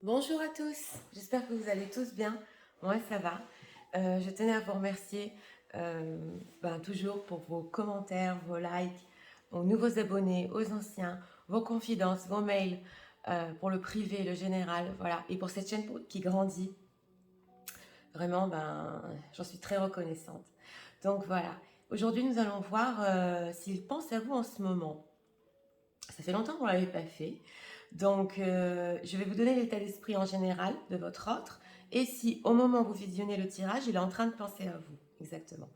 Bonjour à tous, j'espère que vous allez tous bien. Moi, ça va. Je tenais à vous remercier toujours pour vos commentaires, vos likes, aux nouveaux abonnés, aux anciens, vos confidences, vos mails, pour le privé, le général, voilà. Et pour cette chaîne qui grandit, vraiment, j'en suis très reconnaissante. Donc voilà, aujourd'hui nous allons voir s'il pense à vous en ce moment. Ça fait longtemps qu'on ne l'avait pas fait. Donc, je vais vous donner l'état d'esprit en général de votre autre et si au moment où vous visionnez le tirage, il est en train de penser à vous. Exactement.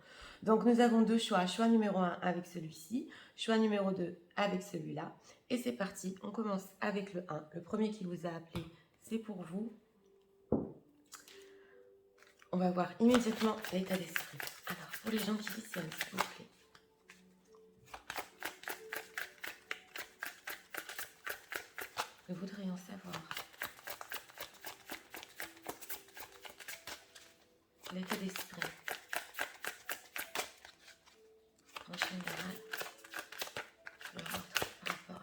Donc, nous avons deux choix. Choix numéro 1 avec celui-ci, choix numéro 2 avec celui-là. Et c'est parti, on commence avec le 1. Le premier qui vous a appelé, c'est pour vous. On va voir immédiatement l'état d'esprit. Alors, pour les gens qui visionnent, s'il vous plaît. Nous voudrions savoir l'état d'esprit en général de votre par rapport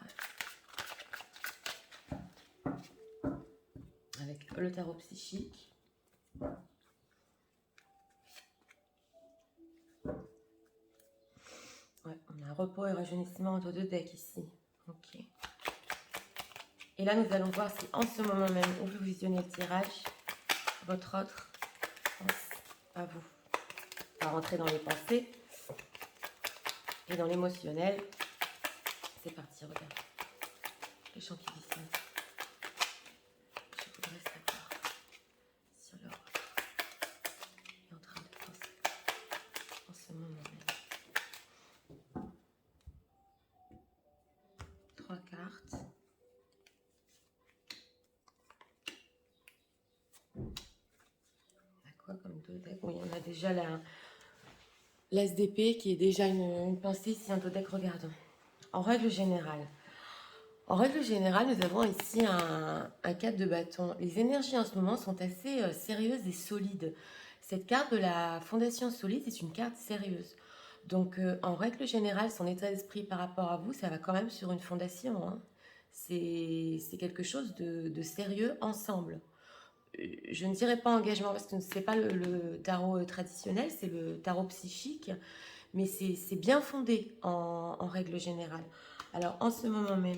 avec le tarot psychique. Ouais, on a repos et rajeunissement entre deux decks ici. Ok. Et là, nous allons voir si en ce moment même où vous visionnez le tirage, votre autre pense à vous. On va rentrer dans les pensées et dans l'émotionnel. C'est parti, regarde. Les gens qui visionnent. Je voudrais savoir si leur autre est en train de penser en ce moment même. 3 cartes. Comme deux decks. Oui, on a déjà l'As d'épée qui est déjà une pensée si un deux deck regarde. En règle générale, nous avons ici un 4 de bâton. Les énergies en ce moment sont assez sérieuses et solides. Cette carte de la fondation solide est une carte sérieuse. Donc, en règle générale, son état d'esprit par rapport à vous, ça va quand même sur une fondation. Hein. C'est quelque chose de sérieux ensemble. Je ne dirais pas engagement parce que ce n'est pas le tarot traditionnel, c'est le tarot psychique, mais c'est bien fondé en règle générale. Alors, en ce moment même,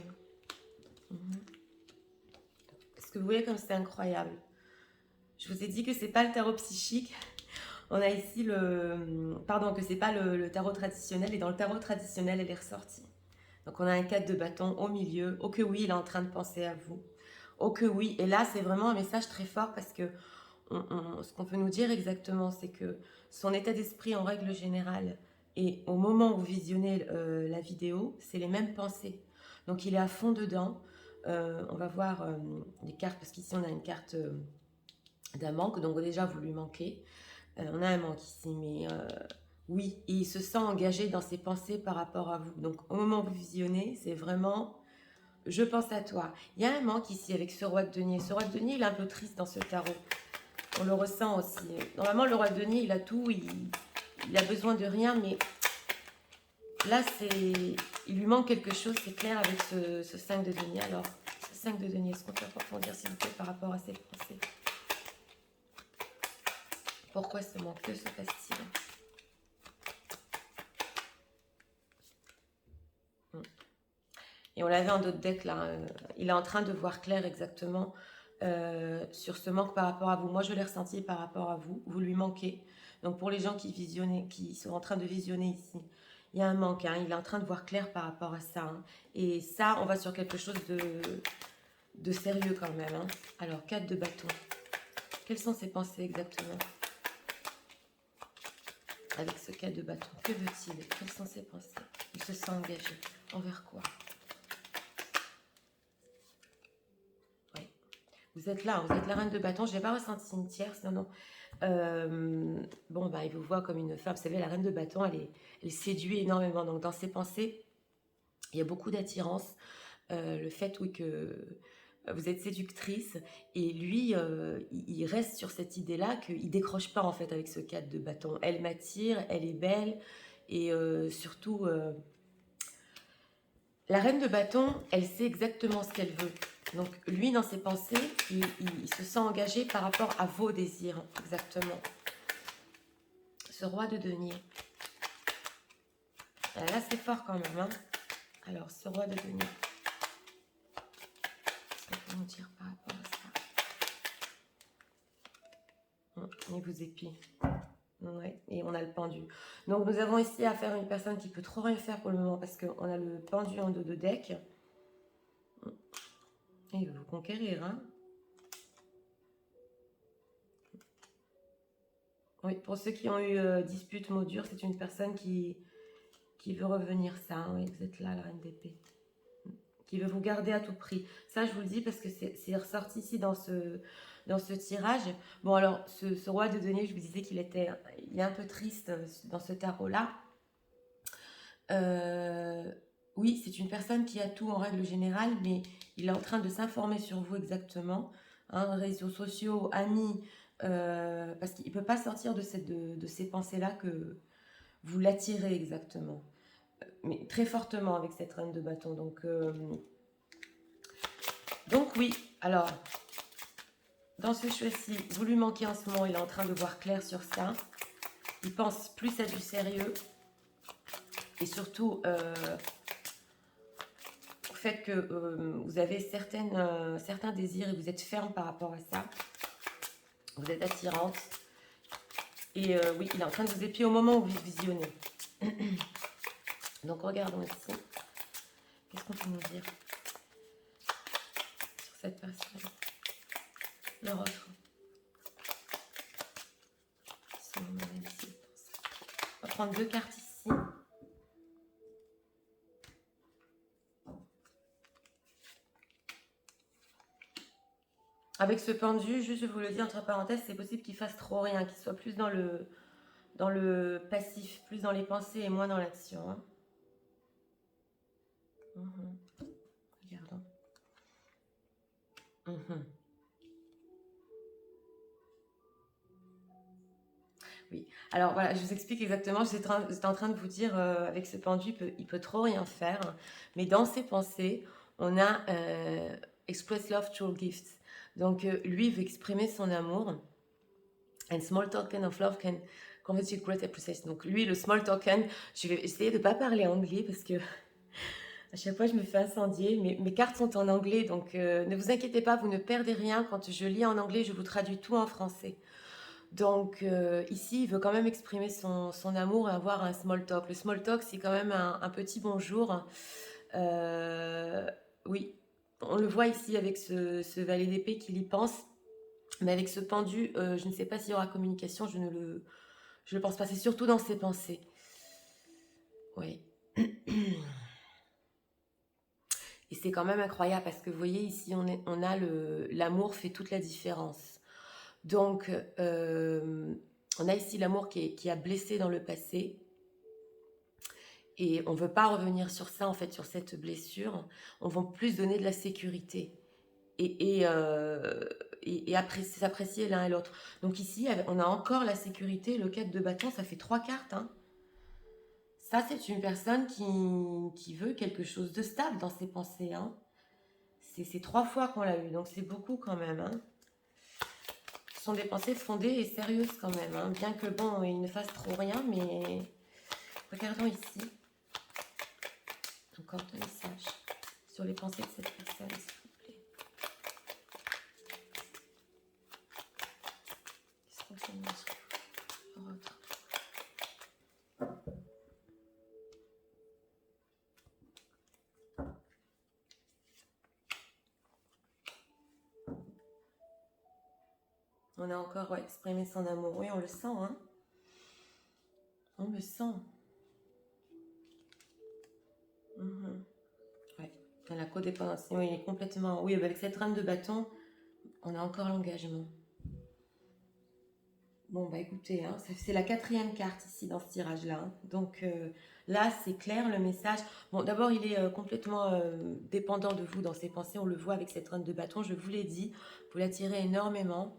est-ce que vous voyez comme c'est incroyable? Je vous ai dit que c'est pas le tarot psychique. On a ici pardon, que c'est pas le tarot traditionnel, et dans le tarot traditionnel, elle est ressortie. Donc, on a un 4 de bâton au milieu. Oh que oui, il est en train de penser à vous. Oh que oui. Et là, c'est vraiment un message très fort parce que ce qu'on peut nous dire exactement, c'est que son état d'esprit en règle générale et au moment où vous visionnez la vidéo, c'est les mêmes pensées. Donc il est à fond dedans. On va voir les cartes, parce qu'ici on a une carte d'un manque, donc déjà vous lui manquez. On a un manque ici, mais oui, et il se sent engagé dans ses pensées par rapport à vous. Donc au moment où vous visionnez, c'est vraiment je pense à toi. Il y a un manque ici avec ce roi de denier. Ce roi de denier, il est un peu triste dans ce tarot. On le ressent aussi. Normalement, le roi de denier, il a tout, il a besoin de rien, mais là, il lui manque quelque chose, c'est clair, avec ce 5 de denier. Alors, ce 5 de denier, est-ce qu'on peut approfondir, s'il vous plaît, par rapport à cette pensée? Pourquoi ce manque? Que se passe-t-il? Et on l'avait en d'autres decks, là. Il est en train de voir clair exactement sur ce manque par rapport à vous. Moi, je l'ai ressenti par rapport à vous. Vous lui manquez. Donc, pour les gens qui sont en train de visionner ici, il y a un manque. Hein. Il est en train de voir clair par rapport à ça. Hein. Et ça, on va sur quelque chose de sérieux quand même. Hein. Alors, 4 de bâton. Quelles sont ses pensées exactement? Avec ce 4 de bâton, que veut-il? Quelles sont ses pensées? Il se sent engagé. Envers quoi? Vous êtes là, vous êtes la reine de bâton. Je n'ai pas ressenti une tierce, non, non. Il vous voit comme une femme. Vous savez, la reine de bâton, elle séduit énormément. Donc, dans ses pensées, il y a beaucoup d'attirance. Le fait, oui, que vous êtes séductrice. Et lui, il reste sur cette idée-là qu'il ne décroche pas, en fait, avec ce 4 de bâton. Elle m'attire, elle est belle. Et surtout... La reine de bâton, elle sait exactement ce qu'elle veut. Donc, lui, dans ses pensées, il se sent engagé par rapport à vos désirs, exactement. Ce roi de denier. Là, c'est fort quand même. Hein. Alors, ce roi de denier. Qu'est-ce qu'on peut nous dire par rapport à ça? Il vous épie. Ouais, et on a le pendu. Donc, nous avons ici affaire à une personne qui peut trop rien faire pour le moment parce qu'on a le pendu en dos de deck. Et il veut vous conquérir, hein. Oui, pour ceux qui ont eu dispute, mot dur, c'est une personne qui veut revenir. Ça, hein. Oui, vous êtes là, la reine d'épée. Qui veut vous garder à tout prix. Ça, je vous le dis parce que c'est ressorti ici dans ce tirage. Bon, alors, ce roi de denier, je vous disais qu'il est un peu triste dans ce tarot-là. Oui, c'est une personne qui a tout en règle générale, mais il est en train de s'informer sur vous exactement. Hein, réseaux sociaux, amis, parce qu'il ne peut pas sortir de ces pensées-là que vous l'attirez exactement. Mais très fortement avec cette reine de bâton. Donc oui, alors, dans ce choix-ci, vous lui manquez en ce moment, il est en train de voir clair sur ça. Il pense plus à du sérieux. Et surtout, au fait que vous avez certains désirs et vous êtes ferme par rapport à ça. Vous êtes attirante. Et oui, il est en train de vous épier au moment où vous visionnez. Donc regardons ici. Qu'est-ce qu'on peut nous dire sur cette personne? Leur offre. On va prendre 2 cartes ici. Avec ce pendu, juste je vous le dis entre parenthèses, c'est possible qu'il fasse trop rien, qu'il soit plus dans le passif, plus dans les pensées et moins dans l'action. Hein. Regardons. Oui, alors voilà, je vous explique exactement, j'étais en train de vous dire, avec ce pendu, il peut trop rien faire, mais dans ses pensées, on a Express Love Through Gifts. Donc lui, il veut exprimer son amour, and small token of love can convey to great appreciation. Donc lui, le small token, je vais essayer de ne pas parler anglais, parce que à chaque fois, je me fais incendier. Mes cartes sont en anglais, donc ne vous inquiétez pas, vous ne perdez rien. Quand je lis en anglais, je vous traduis tout en français. Donc ici, il veut quand même exprimer son amour et avoir un small talk. Le small talk, c'est quand même un petit bonjour. Oui, on le voit ici avec ce valet d'épée qu'il y pense. Mais avec ce pendu, je ne sais pas s'il y aura communication, je ne le pense pas. C'est surtout dans ses pensées. Oui. Et c'est quand même incroyable parce que vous voyez ici, on a l'amour fait toute la différence. Donc, on a ici l'amour qui a blessé dans le passé. Et on ne veut pas revenir sur ça, en fait, sur cette blessure. On veut plus donner de la sécurité et s'apprécier l'un et l'autre. Donc ici, on a encore la sécurité, le 4 de bâton, ça fait 3 cartes. Hein. Ça, c'est une personne qui veut quelque chose de stable dans ses pensées. Hein. C'est 3 fois qu'on l'a eu, donc c'est beaucoup quand même. Hein. Ce sont des pensées fondées et sérieuses quand même. Hein. Bien que, bon, il ne fasse trop rien, mais regardons ici. Encore 2 messages sur les pensées de cette personne, s'il vous plaît. Qu'est-ce qu'on peut nous dire? On a encore exprimé son amour. Oui, on le sent, hein. On le sent. Ouais. La codépendance. Oui, il est complètement... Oui, avec cette reine de bâton, on a encore l'engagement. Bon, bah écoutez, hein, c'est la 4e carte ici dans ce tirage-là. Hein. Donc là, c'est clair le message. Bon, d'abord, il est complètement dépendant de vous dans ses pensées. On le voit avec cette reine de bâton. Je vous l'ai dit, vous l'attirez énormément.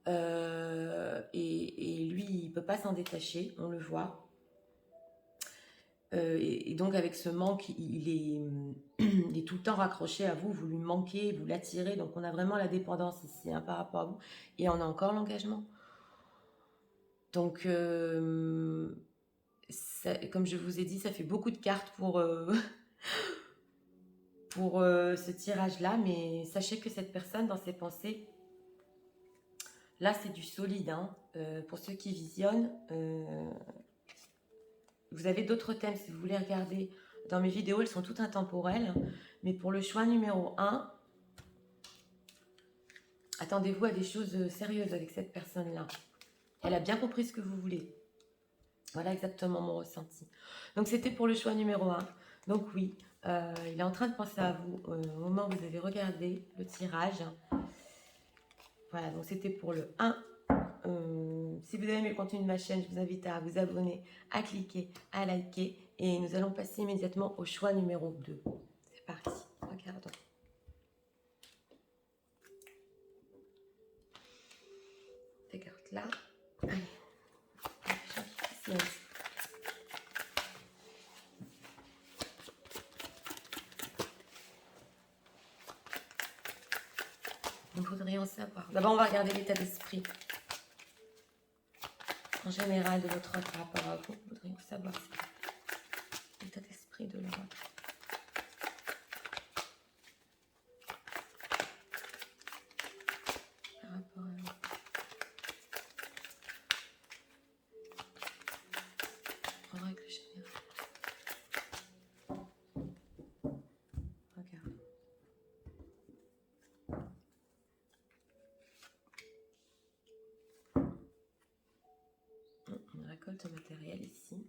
Et lui, il ne peut pas s'en détacher, on le voit. Et donc avec ce manque, il est tout le temps raccroché à vous, vous lui manquez, vous l'attirez, donc on a vraiment la dépendance ici hein, par rapport à vous, et on a encore l'engagement. Donc, comme je vous ai dit, ça fait beaucoup de cartes pour ce tirage-là, mais sachez que cette personne, dans ses pensées, là c'est du solide, hein. Pour ceux qui visionnent, vous avez d'autres thèmes si vous voulez regarder. Dans mes vidéos, elles sont toutes intemporelles. Mais pour le choix numéro 1, attendez-vous à des choses sérieuses avec cette personne-là. Elle a bien compris ce que vous voulez. Voilà exactement mon ressenti. Donc c'était pour le choix numéro 1. Donc oui, il est en train de penser à vous au moment où vous avez regardé le tirage. Voilà, donc c'était pour le 1. Si vous avez aimé le contenu de ma chaîne, je vous invite à vous abonner, à cliquer, à liker. Et nous allons passer immédiatement au choix numéro 2. C'est parti, regardons. Ces cartes-là. Allez. Nous voudrions savoir. D'abord, on va regarder l'état d'esprit. En général, de votre autre par rapport à vous. Nous voudrions savoir l'état d'esprit de l'autre. Par rapport à vous. En règle générale. Regarde. Une récolte matérielle ici.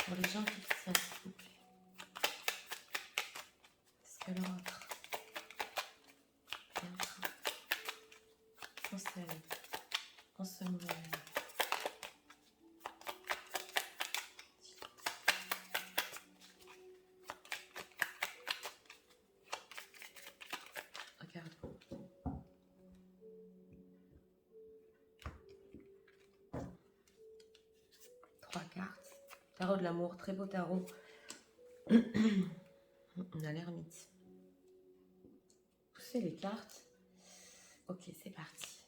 Pour les gens qui tiennent, s'il vous plaît. Est-ce que l'autre est en train de penser à lui en ce moment-là? Regarde. Trois cartes. Tarot de l'amour, très beau tarot. On a l'ermite. Poussez les cartes. Ok, c'est parti.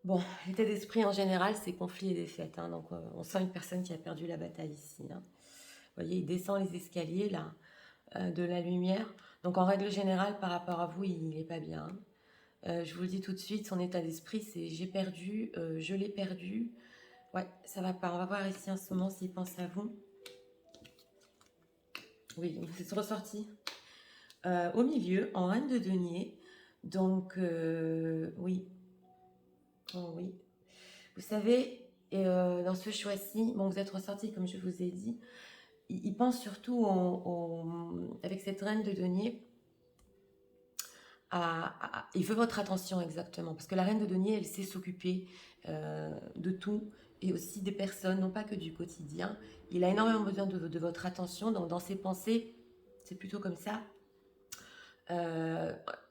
Bon, l'état d'esprit en général, c'est conflit et défaite. Hein, donc, on sent une personne qui a perdu la bataille ici. Hein. Vous voyez, il descend les escaliers là, de la lumière. Donc, en règle générale, par rapport à vous, il n'est pas bien. Je vous le dis tout de suite, son état d'esprit, c'est j'ai perdu, je l'ai perdu. Ouais, ça va pas. On va voir ici en ce moment s'il pense à vous. Oui, c'est ressorti. Au milieu, en reine de denier. Donc, oui. Oh, oui. Vous savez, dans ce choix-ci, bon, vous êtes ressorti, comme je vous ai dit. Il pense surtout, avec cette reine de denier, il veut votre attention exactement. Parce que la reine de denier, elle sait s'occuper de tout et aussi des personnes, non pas que du quotidien. Il a énormément besoin de votre attention. Dans ses pensées, c'est plutôt comme ça.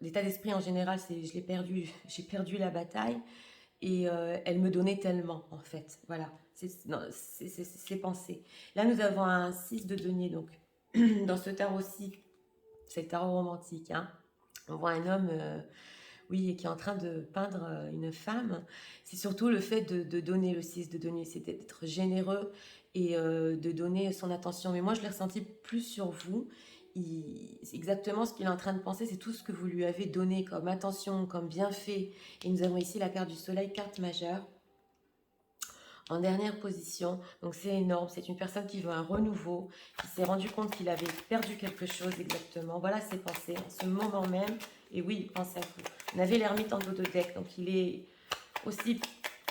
L'état d'esprit en général, c'est je l'ai perdu, j'ai perdu la bataille et elle me donnait tellement en fait. Voilà, c'est ses pensées. Là, nous avons un 6 de denier, donc dans ce tarot-ci, c'est le tarot romantique. Hein. On voit un homme, oui, qui est en train de peindre une femme. C'est surtout le fait de donner le 6 de denier, c'est d'être généreux et de donner son attention. Mais moi, je l'ai ressenti plus sur vous. C'est exactement ce qu'il est en train de penser, c'est tout ce que vous lui avez donné comme attention, comme bienfait. Et nous avons ici la carte du soleil, carte majeure, en dernière position. Donc c'est énorme, c'est une personne qui veut un renouveau, qui s'est rendu compte qu'il avait perdu quelque chose exactement. Voilà ses pensées en ce moment même. Et oui, il pense à vous. On avait l'ermite en dos de deck, donc il est aussi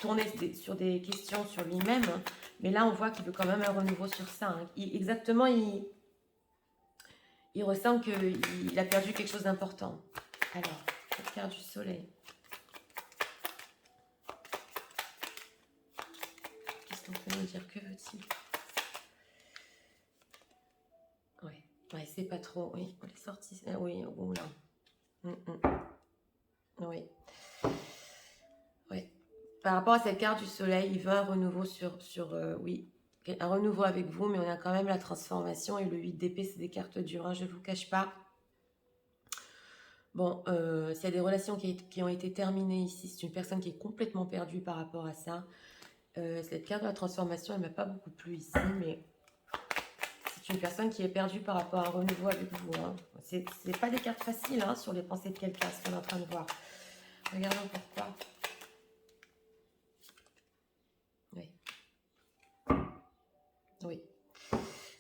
tourné sur des questions sur lui-même. Mais là, on voit qu'il veut quand même un renouveau sur ça. Hein. Exactement, il ressent qu'il a perdu quelque chose d'important. Alors, cette carte du soleil. Qu'est-ce qu'on peut nous dire? Que veut-il? Oui, ouais, c'est pas trop. Oui, on est sorti. Oui, oula. Oui. par rapport à cette carte du soleil, il veut un renouveau oui, un renouveau avec vous, mais on a quand même la transformation et le 8 d'épée, c'est des cartes dures, hein, je ne vous cache pas. Bon, s'il y a des relations qui ont été terminées ici, c'est une personne qui est complètement perdue par rapport à ça. Cette carte de la transformation, elle ne m'a pas beaucoup plu ici, mais c'est une personne qui est perdue par rapport à un renouveau avec vous. Hein. C'est pas des cartes faciles hein, sur les pensées de quelqu'un, ce qu'on est en train de voir. Regardons pourquoi. Oui. Oui.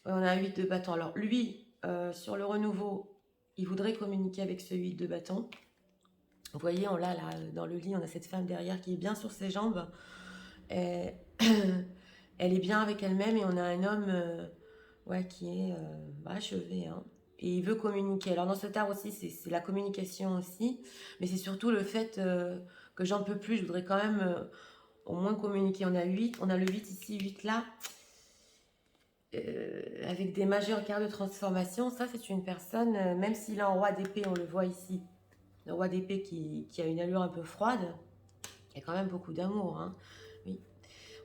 On a un 8 de bâton. Alors, lui, sur le renouveau, il voudrait communiquer avec ce 8 de bâton. Vous voyez, on l'a là, dans le lit, on a cette femme derrière qui est bien sur ses jambes. Et elle est bien avec elle-même et on a un homme ouais, qui est achevé. Hein. Et il veut communiquer. Alors, dans ce tarot aussi, c'est la communication aussi. Mais c'est surtout le fait que j'en peux plus. Je voudrais quand même au moins communiquer. On a 8, on a le 8 ici, 8 là. Avec des majeures cartes de transformation, ça c'est une personne, même s'il est en roi d'épée, on le voit ici, le roi d'épée qui a une allure un peu froide, il y a quand même beaucoup d'amour. Hein. Oui.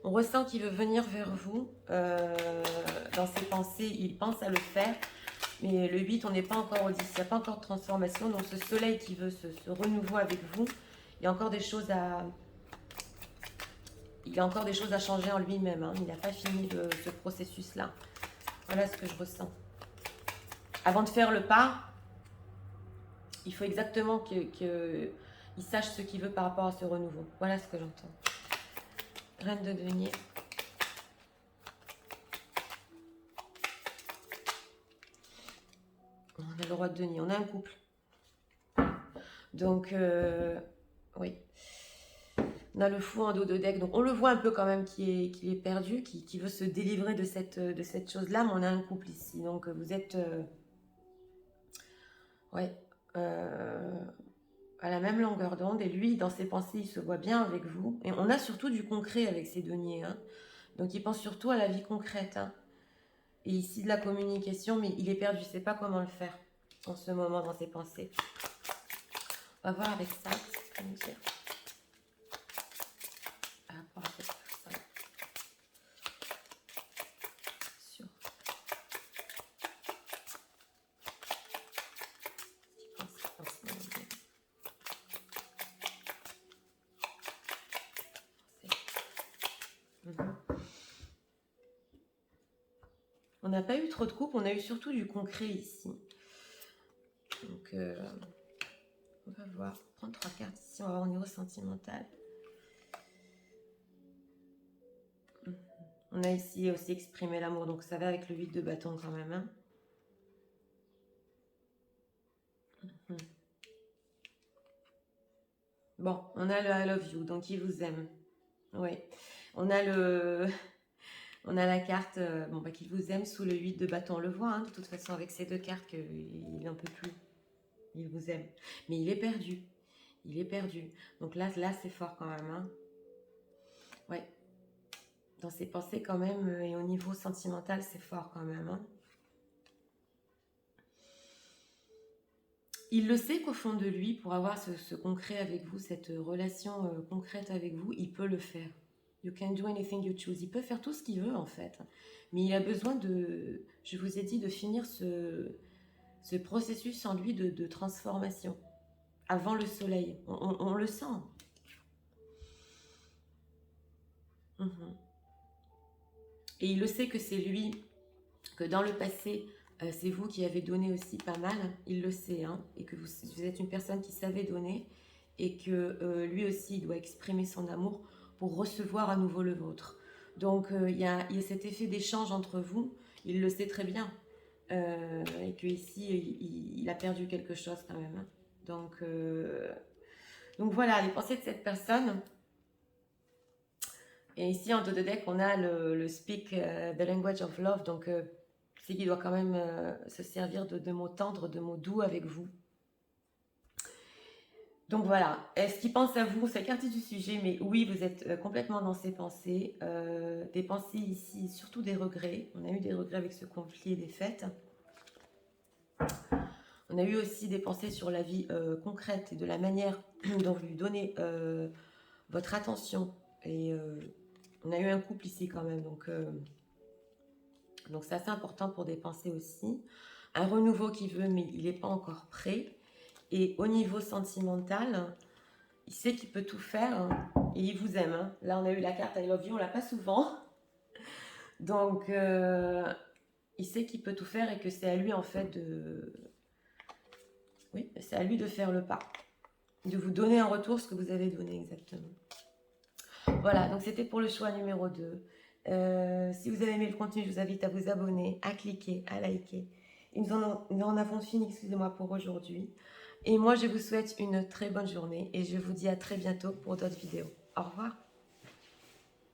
On ressent qu'il veut venir vers vous, dans ses pensées, il pense à le faire, mais le 8, on n'est pas encore au 10, il n'y a pas encore de transformation, donc ce soleil qui veut ce renouveau avec vous, il y a encore des choses à... Il a encore des choses à changer en lui-même, hein. Il n'a pas fini ce processus-là. Voilà ce que je ressens. Avant de faire le pas, il faut exactement qu'il sache ce qu'il veut par rapport à ce renouveau. Voilà ce que j'entends. Reine de denier. On a le roi de denier. On a un couple. Donc, oui. On a le fou en dos de deck. Donc, on le voit un peu quand même qu'il est perdu, qui veut se délivrer de cette chose-là. Mais on a un couple ici. Donc, vous êtes... ouais. À la même longueur d'onde. Et lui, dans ses pensées, il se voit bien avec vous. Et on a surtout du concret avec ces deniers. Hein. Donc, il pense surtout à la vie concrète. Hein. Et ici, de la communication, mais il est perdu. Il ne sait pas comment le faire en ce moment dans ses pensées. On va voir avec ça. Ce nous dire. Par rapport à cette personne. Sur. On n'a pas eu trop de coupe, on a eu surtout du concret ici. Donc, on va voir. Prendre 3 cartes ici, on va voir au niveau sentimental. On a ici aussi exprimé l'amour, donc ça va avec le 8 de bâton quand même. Hein. Bon, on a le I love you, donc il vous aime. Oui. On a on a la carte qu'il vous aime sous le 8 de bâton. On le voit, hein, de toute façon, avec ces deux cartes, qu'il n'en peut plus. Il vous aime. Mais il est perdu. Il est perdu. Donc là c'est fort quand même. Hein. Ouais. Dans ses pensées quand même, et au niveau sentimental, c'est fort quand même. Hein. Il le sait qu'au fond de lui, pour avoir ce concret avec vous, cette relation concrète avec vous, il peut le faire. You can do anything you choose. Il peut faire tout ce qu'il veut en fait. Mais il a besoin de, je vous ai dit, de finir ce processus en lui de transformation. Avant le soleil. On le sent. Et il le sait que c'est lui, que dans le passé, c'est vous qui avez donné aussi pas mal. Il le sait. Hein, et que vous êtes une personne qui savait donner. Et que lui aussi, il doit exprimer son amour pour recevoir à nouveau le vôtre. Donc, il y a cet effet d'échange entre vous. Il le sait très bien. Et qu'ici, il a perdu quelque chose quand même. Hein. Donc voilà, les pensées de cette personne. Et ici, en dos de deck, on a le speak the language of love. Donc, c'est qu'il doit quand même se servir de mots tendres, de mots doux avec vous. Donc voilà, est-ce qu'il pense à vous? C'est écarté du sujet, mais oui, vous êtes complètement dans ses pensées. Des pensées ici, surtout des regrets. On a eu des regrets avec ce conflit et des fêtes. On a eu aussi des pensées sur la vie concrète et de la manière dont vous lui donnez votre attention Et on a eu un couple ici quand même, donc c'est assez important pour dépenser aussi. Un renouveau qui veut, mais il n'est pas encore prêt. Et au niveau sentimental, il sait qu'il peut tout faire hein, et il vous aime. Hein. Là, on a eu la carte I love you, on l'a pas souvent. Donc, il sait qu'il peut tout faire et que c'est à lui en fait de... Oui, c'est à lui de faire le pas. De vous donner en retour ce que vous avez donné exactement. Voilà, donc c'était pour le choix numéro 2. Si vous avez aimé le contenu, je vous invite à vous abonner, à cliquer, à liker. Et nous en avons fini, excusez-moi, pour aujourd'hui. Et moi, je vous souhaite une très bonne journée et je vous dis à très bientôt pour d'autres vidéos. Au revoir.